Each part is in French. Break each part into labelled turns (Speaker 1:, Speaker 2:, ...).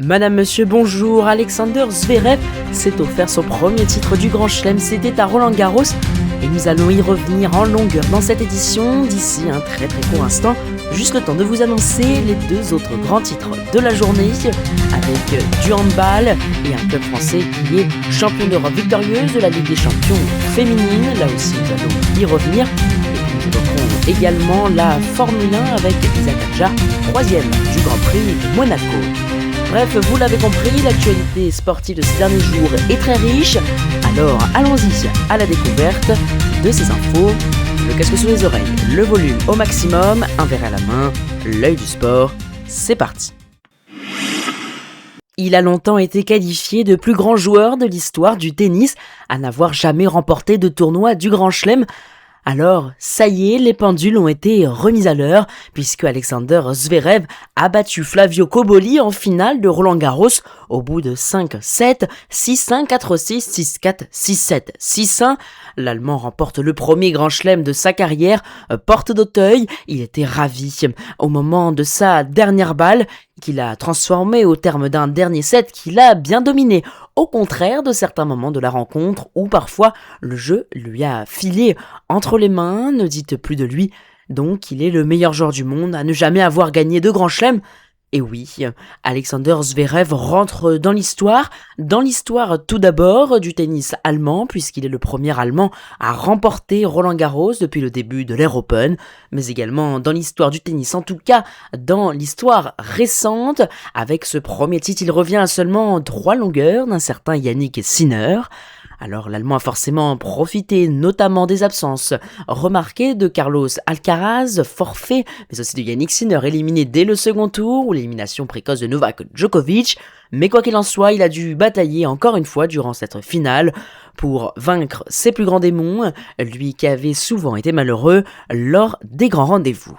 Speaker 1: Madame, monsieur, bonjour. Alexander Zverev s'est offert son premier titre du Grand Chelem, c'était à Roland-Garros. Et nous allons y revenir en longueur dans cette édition, d'ici un très court instant. Juste le temps de vous annoncer les deux autres grands titres de la journée, avec du handball et un club français qui est champion d'Europe victorieuse de la Ligue des Champions féminine. Là aussi, nous allons y revenir. Et puis nous évoquerons également la Formule 1 avec Isaac Hadjar, troisième du Grand Prix de Monaco. Bref, vous l'avez compris, l'actualité sportive de ces derniers jours est très riche. Alors allons-y à la découverte de ces infos. Le casque sous les oreilles, le volume au maximum, un verre à la main, l'œil du sport, c'est parti. Il a longtemps été qualifié de plus grand joueur de l'histoire du tennis à n'avoir jamais remporté de tournoi du Grand Chelem. Alors, ça y est, les pendules ont été remises à l'heure, puisque Alexander Zverev a battu Flavio Cobolli en finale de Roland-Garros au bout de 5-7, 6-1, 4-6, 6-4, 6-7, 6-1. L'Allemand remporte le premier grand chelem de sa carrière, porte d'Auteuil. Il était ravi. Au moment de sa dernière balle, qu'il a transformé au terme d'un dernier set qu'il a bien dominé, au contraire de certains moments de la rencontre où parfois le jeu lui a filé entre les mains. Ne dites plus de lui, donc il est le meilleur joueur du monde à ne jamais avoir gagné de grand chelem. Et oui, Alexander Zverev rentre dans l'histoire tout d'abord du tennis allemand, puisqu'il est le premier allemand à remporter Roland-Garros depuis le début de l'ère Open, mais également dans l'histoire du tennis, en tout cas dans l'histoire récente. Avec ce premier titre, il revient à seulement 3 longueurs d'un certain Yannick Sinner. Alors l'Allemand a forcément profité notamment des absences remarquées de Carlos Alcaraz, forfait, mais aussi de Yannick Sinner, éliminé dès le second tour, ou l'élimination précoce de Novak Djokovic. Mais quoi qu'il en soit, il a dû batailler encore une fois durant cette finale pour vaincre ses plus grands démons, lui qui avait souvent été malheureux lors des grands rendez-vous.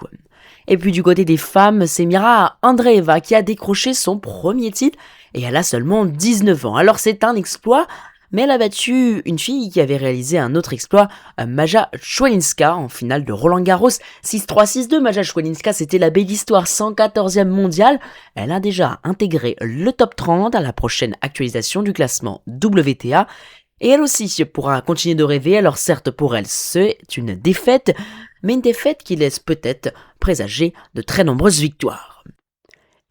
Speaker 1: Et puis du côté des femmes, c'est Mira Andreeva qui a décroché son premier titre, et elle a seulement 19 ans. Alors c'est un exploit, mais elle a battu une fille qui avait réalisé un autre exploit, Maja Swiatekowska, en finale de Roland-Garros, 6-3, 6-2. Maja Swiatekowska, c'était la belle histoire, 114e mondiale. Elle a déjà intégré le top 30 à la prochaine actualisation du classement WTA. Et elle aussi pourra continuer de rêver. Alors certes, pour elle, c'est une défaite, mais une défaite qui laisse peut-être présager de très nombreuses victoires.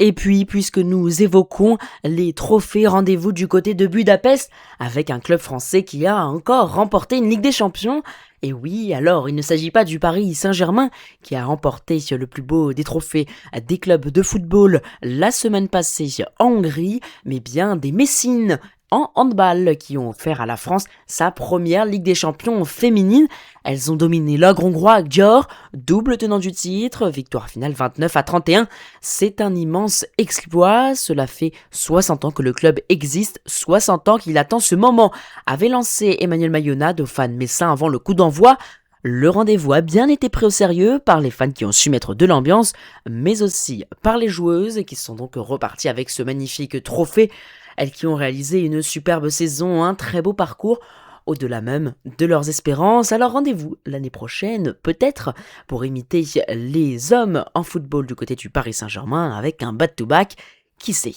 Speaker 1: Et puis, puisque nous évoquons les trophées, rendez-vous du côté de Budapest, avec un club français qui a encore remporté une Ligue des Champions. Et oui, alors, il ne s'agit pas du Paris Saint-Germain, qui a remporté le plus beau des trophées des clubs de football la semaine passée en Hongrie, mais bien des Messines en handball qui ont offert à la France sa première Ligue des Champions féminine. Elles ont dominé l'ogre hongrois Győr, double tenant du titre, victoire finale 29-31. C'est un immense exploit, cela fait 60 ans que le club existe, 60 ans qu'il attend ce moment, avait lancé Emmanuel Mayonna, Dauphane messin avant le coup d'envoi. Le rendez-vous a bien été pris au sérieux par les fans qui ont su mettre de l'ambiance, mais aussi par les joueuses qui sont donc reparties avec ce magnifique trophée. Elles qui ont réalisé une superbe saison, un très beau parcours, au-delà même de leurs espérances. Alors rendez-vous l'année prochaine, peut-être, pour imiter les hommes en football du côté du Paris Saint-Germain avec un back-to-back, qui sait.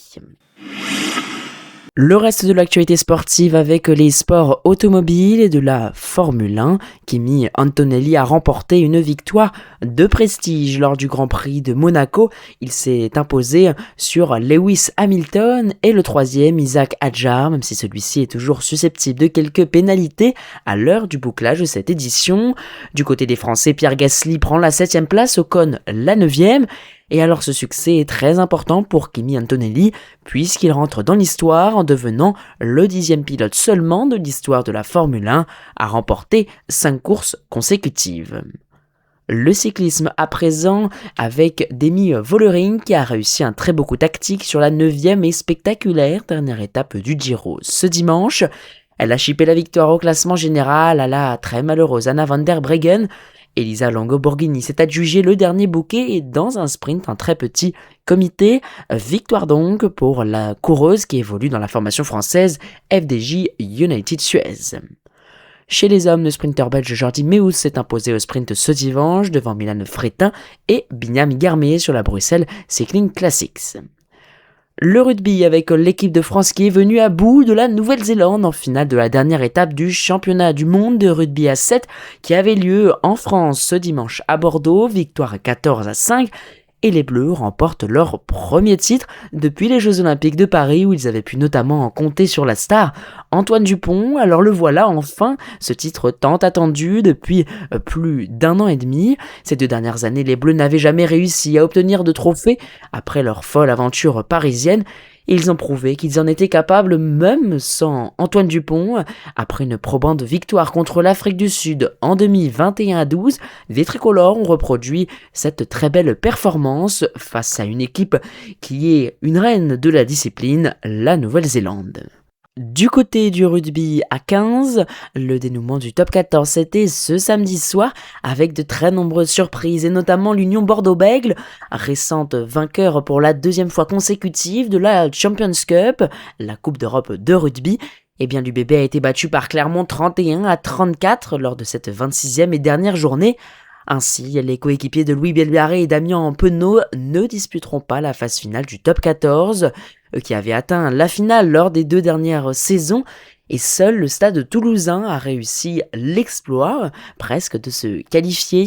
Speaker 1: Le reste de l'actualité sportive avec les sports automobiles et de la Formule 1, Kimi Antonelli a remporté une victoire de prestige lors du Grand Prix de Monaco. Il s'est imposé sur Lewis Hamilton et le troisième Isaac Hadjar, même si celui-ci est toujours susceptible de quelques pénalités à l'heure du bouclage de cette édition. Du côté des Français, Pierre Gasly prend la 7e place, Ocon la 9e. Et alors ce succès est très important pour Kimi Antonelli, puisqu'il rentre dans l'histoire en devenant le 10e pilote seulement de l'histoire de la Formule 1 à remporter 5 courses consécutives. Le cyclisme à présent avec Demi Vollering qui a réussi un très beau coup tactique sur la 9e et spectaculaire dernière étape du Giro ce dimanche. Elle a chippé la victoire au classement général à la très malheureuse Anna van der Breggen. Elisa Longo-Borghini s'est adjugé le dernier bouquet et dans un sprint, un très petit comité. Victoire donc pour la coureuse qui évolue dans la formation française FDJ United Suez. Chez les hommes, le sprinter belge Jordi Meeus s'est imposé au sprint ce dimanche devant Milan Fretin et Binyam Guermé sur la Bruxelles Cycling Classics. Le rugby avec l'équipe de France qui est venue à bout de la Nouvelle-Zélande en finale de la dernière étape du championnat du monde de rugby à 7 qui avait lieu en France ce dimanche à Bordeaux, victoire 14-5 et les Bleus remportent leur premier titre depuis les Jeux Olympiques de Paris où ils avaient pu notamment compter sur la star Antoine Dupont. Alors le voilà enfin, ce titre tant attendu depuis plus d'un an et demi. Ces 2 dernières années, les Bleus n'avaient jamais réussi à obtenir de trophée après leur folle aventure parisienne. Ils ont prouvé qu'ils en étaient capables même sans Antoine Dupont. Après une probante victoire contre l'Afrique du Sud en demi 21-12, les tricolores ont reproduit cette très belle performance face à une équipe qui est une reine de la discipline, la Nouvelle-Zélande. Du côté du rugby à 15, le dénouement du top 14 c'était ce samedi soir avec de très nombreuses surprises et notamment l'Union Bordeaux-Bègles, récente vainqueur pour la 2e fois consécutive de la Champions Cup, la Coupe d'Europe de rugby. Eh bien l'UBB a été battu par Clermont 31-34 lors de cette 26e et dernière journée. Ainsi, les coéquipiers de Louis Bellaré et Damien Penaud ne disputeront pas la phase finale du top 14, eux qui avaient atteint la finale lors des 2 dernières saisons, et seul le Stade Toulousain a réussi l'exploit presque de se qualifier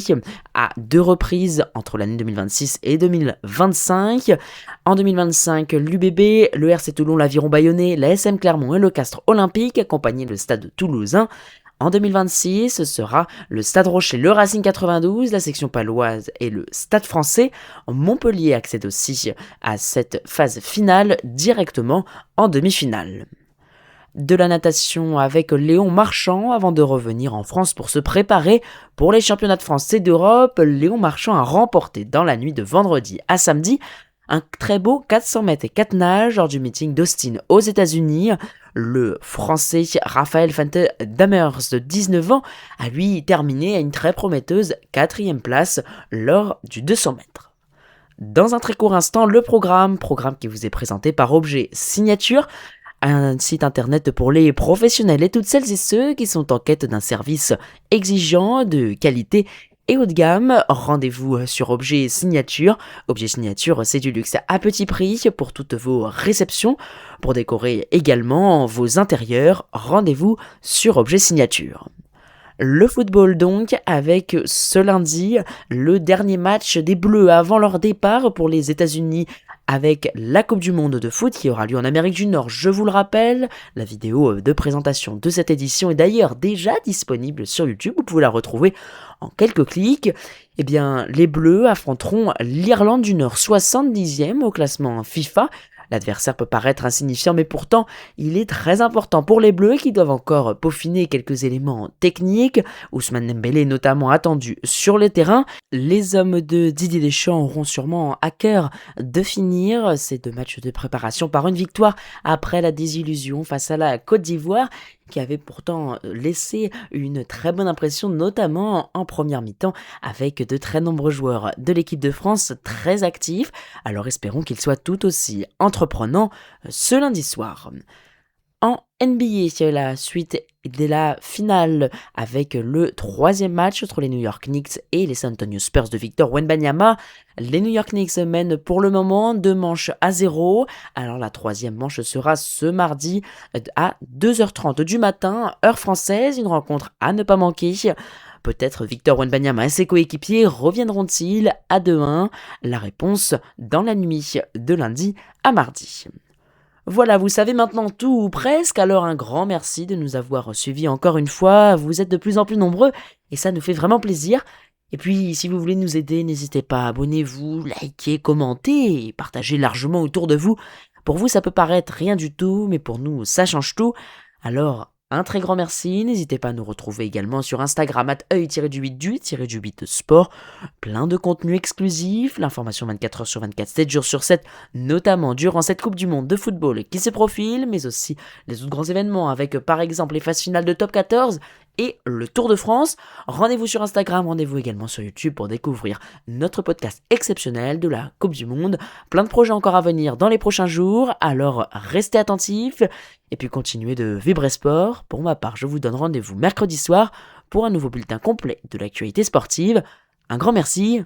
Speaker 1: à 2 reprises entre l'année 2026 et 2025. En 2025, l'UBB, le RC Toulon, l'Aviron Bayonnais, la SM Clermont et le Castres Olympique accompagnaient le Stade Toulousain. En 2026, ce sera le Stade Rocher, le Racing 92, la section paloise et le Stade français. Montpellier accède aussi à cette phase finale directement en demi-finale. De la natation avec Léon Marchand avant de revenir en France pour se préparer pour les championnats de France et d'Europe. Léon Marchand a remporté dans la nuit de vendredi à samedi un très beau 400 mètres et 4 nages lors du meeting d'Austin aux États-Unis. Le français Raphaël Fante Dammers de 19 ans a lui terminé à une très prometteuse 4e place lors du 200 mètres. Dans un très court instant, le programme qui vous est présenté par Objet Signature, un site internet pour les professionnels et toutes celles et ceux qui sont en quête d'un service exigeant, de qualité et haut de gamme. Rendez-vous sur Objet Signature. Objet Signature, c'est du luxe à petit prix pour toutes vos réceptions. Pour décorer également vos intérieurs, rendez-vous sur Objet Signature. Le football donc, avec ce lundi, le dernier match des Bleus avant leur départ pour les États-Unis avec la Coupe du Monde de foot qui aura lieu en Amérique du Nord, je vous le rappelle. La vidéo de présentation de cette édition est d'ailleurs déjà disponible sur YouTube, vous pouvez la retrouver en quelques clics. Eh bien, les Bleus affronteront l'Irlande du Nord, 70e au classement FIFA. L'adversaire peut paraître insignifiant, mais pourtant, il est très important pour les Bleus qui doivent encore peaufiner quelques éléments techniques. Ousmane Dembélé est notamment attendu sur le terrain. Les hommes de Didier Deschamps auront sûrement à cœur de finir ces 2 matchs de préparation par une victoire après la désillusion face à la Côte d'Ivoire, qui avait pourtant laissé une très bonne impression, notamment en première mi-temps, avec de très nombreux joueurs de l'équipe de France très actifs. Alors espérons qu'ils soient tout aussi entreprenants ce lundi soir. En NBA, la suite de la finale avec le 3e match entre les New York Knicks et les San Antonio Spurs de Victor Wembanyama. Les New York Knicks mènent pour le moment 2-0. Alors la 3e manche sera ce mardi à 2h30 du matin, heure française, une rencontre à ne pas manquer. Peut-être Victor Wembanyama et ses coéquipiers reviendront-ils à 2-1 ? La réponse dans la nuit de lundi à mardi. Voilà, vous savez maintenant tout ou presque, alors un grand merci de nous avoir suivis encore une fois, vous êtes de plus en plus nombreux et ça nous fait vraiment plaisir. Et puis si vous voulez nous aider, n'hésitez pas, abonnez-vous, likez, commentez et partagez largement autour de vous. Pour vous ça peut paraître rien du tout, mais pour nous ça change tout. Alors un très grand merci, n'hésitez pas à nous retrouver également sur Instagram @œil-du-8 sport, plein de contenu exclusif, l'information 24h sur 24, 7 jours sur 7, notamment durant cette Coupe du Monde de football qui se profile, mais aussi les autres grands événements avec par exemple les phases finales de Top 14 et le Tour de France. Rendez-vous sur Instagram, rendez-vous également sur YouTube pour découvrir notre podcast exceptionnel de la Coupe du Monde. Plein de projets encore à venir dans les prochains jours, alors restez attentifs et puis continuez de vibrer sport. Pour ma part, je vous donne rendez-vous mercredi soir pour un nouveau bulletin complet de l'actualité sportive. Un grand merci